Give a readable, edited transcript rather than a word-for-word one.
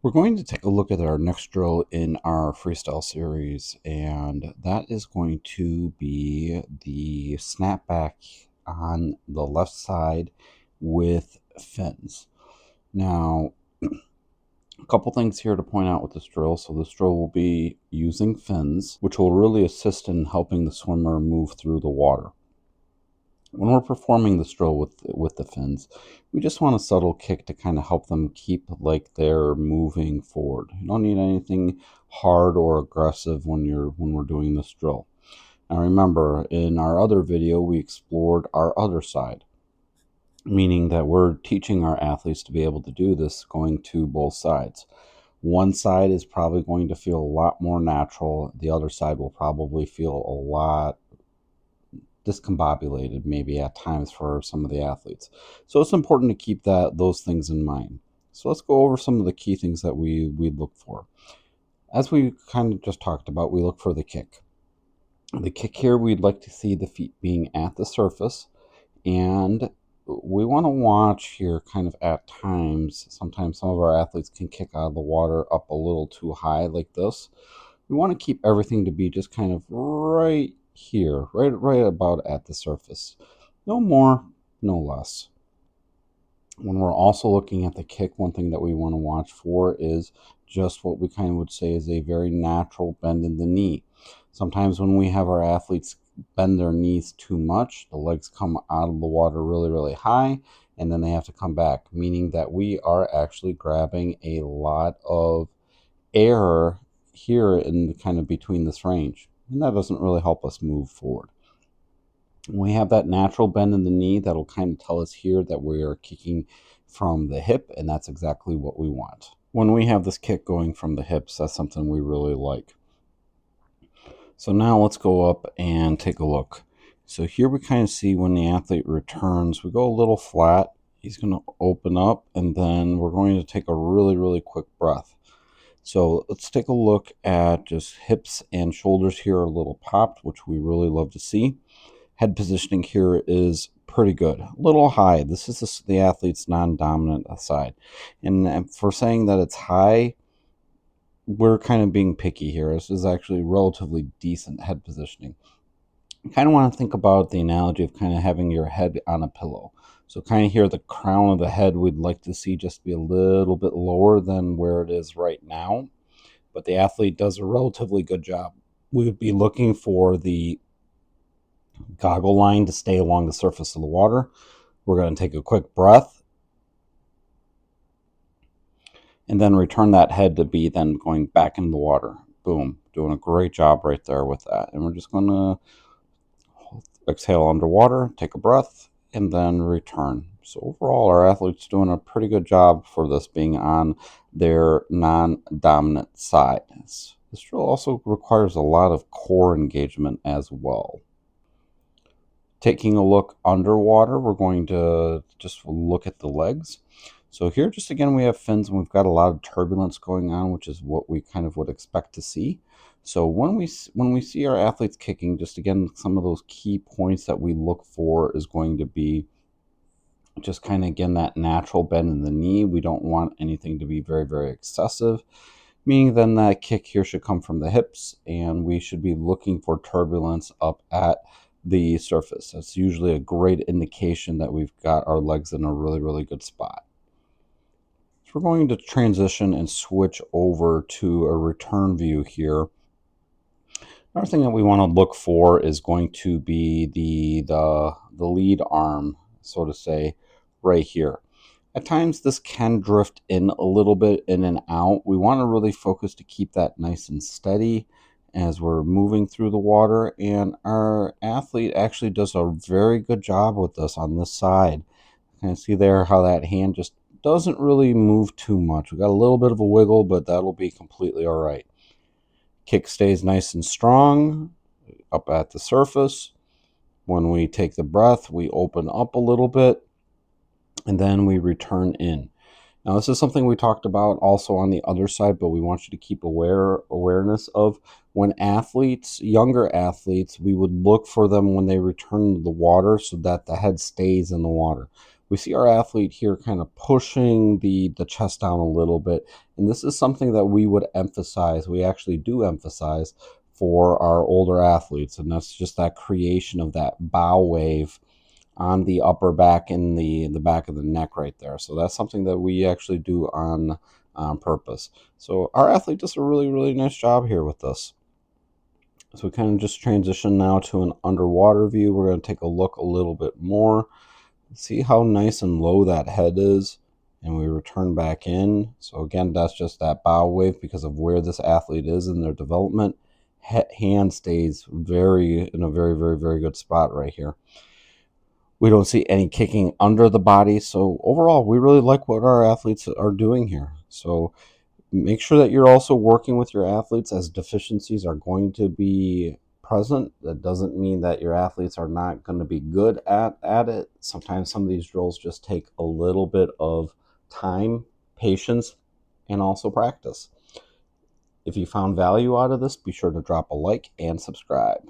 We're going to take a look at our next drill in our freestyle series, and that is going to be the snapback on the left side with fins. Now, a couple things here to point out with this drill. So this drill will be using fins, which will really assist in helping the swimmer move through the water. When we're performing this drill with the fins, we just want a subtle kick to kind of help them keep like they're moving forward. You don't need anything hard or aggressive when we're doing this drill. Now remember, in our other video, we explored our other side, meaning that we're teaching our athletes to be able to do this going to both sides. One side is probably going to feel a lot more natural. The other side will probably feel a lot discombobulated maybe at times for some of the athletes. So it's important to keep those things in mind. So let's go over some of the key things that we look for. As we kind of just talked about, we look for the kick. The kick here, we'd like to see the feet being at the surface, and we want to watch here kind of at times. Sometimes some of our athletes can kick out of the water up a little too high like this. We want to keep everything to be just kind of right here, right about at the surface. No more, no less. When we're also looking at the kick, one thing that we want to watch for is just what we kind of would say is a very natural bend in the knee. Sometimes when we have our athletes bend their knees too much, the legs come out of the water really high, and then they have to come back, meaning that we are actually grabbing a lot of air here in the kind of between this range, and that doesn't really help us move forward. When we have that natural bend in the knee, that'll kind of tell us here that we are kicking from the hip, and that's exactly what we want. When we have this kick going from the hips, that's something we really like. So now let's go up and take a look. So here we kind of see when the athlete returns, we go a little flat. He's going to open up, and then we're going to take a really quick breath. So let's take a look at just hips and shoulders here are a little popped, which we really love to see. Head positioning here is pretty good. A little high. This is the athlete's non-dominant side. And for saying that it's high, we're kind of being picky here. This is actually relatively decent head positioning. You kind of want to think about the analogy of kind of having your head on a pillow. So kind of here, the crown of the head we'd like to see just be a little bit lower than where it is right now. But the athlete does a relatively good job. We would be looking for the goggle line to stay along the surface of the water. We're going to take a quick breath and then return that head to be then going back into the water. Boom. Doing a great job right there with that. And we're just going to exhale underwater, take a breath, and then return. So overall, our athlete's doing a pretty good job for this being on their non-dominant side. This drill also requires a lot of core engagement as well. Taking a look underwater, we're going to just look at the legs. So here, just again, we have fins and we've got a lot of turbulence going on, which is what we kind of would expect to see. So when we see our athletes kicking, just again, some of those key points that we look for is going to be just kind of, again, that natural bend in the knee. We don't want anything to be very excessive, meaning then that kick here should come from the hips, and we should be looking for turbulence up at the surface. That's usually a great indication that we've got our legs in a really good spot. So we're going to transition and switch over to a return view here. Another thing that we want to look for is going to be the lead arm, so to say, right here. At times this can drift in a little bit in and out. We want to really focus to keep that nice and steady as we're moving through the water, and our athlete actually does a very good job with this on this side. Kind of see there how that hand just doesn't really move too much. We got a little bit of a wiggle, but that'll be completely all right. Kick stays nice and strong up at the surface. When we take the breath, we open up a little bit, and then we return in. Now, this is something we talked about also on the other side, but we want you to keep awareness of when athletes, younger athletes, we would look for them when they return to the water so that the head stays in the water. We see our athlete here kind of pushing the chest down a little bit. And this is something that we would emphasize. We actually do emphasize for our older athletes. And that's just that creation of that bow wave on the upper back and the back of the neck right there. So that's something that we actually do on purpose. So our athlete does a really, really nice job here with this. So we kind of just transition now to an underwater view. We're going to take a look a little bit more. See how nice and low that head is, and we return back in. So again, that's just that bow wave because of where this athlete is in their development. Hand stays in a very, very, very good spot right here. We don't see any kicking under the body. So overall, we really like what our athletes are doing here. So make sure that you're also working with your athletes, as deficiencies are going to be present. That doesn't mean that your athletes are not going to be good at it. Sometimes some of these drills just take a little bit of time, patience, and also practice. If you found value out of this, be sure to drop a like and subscribe.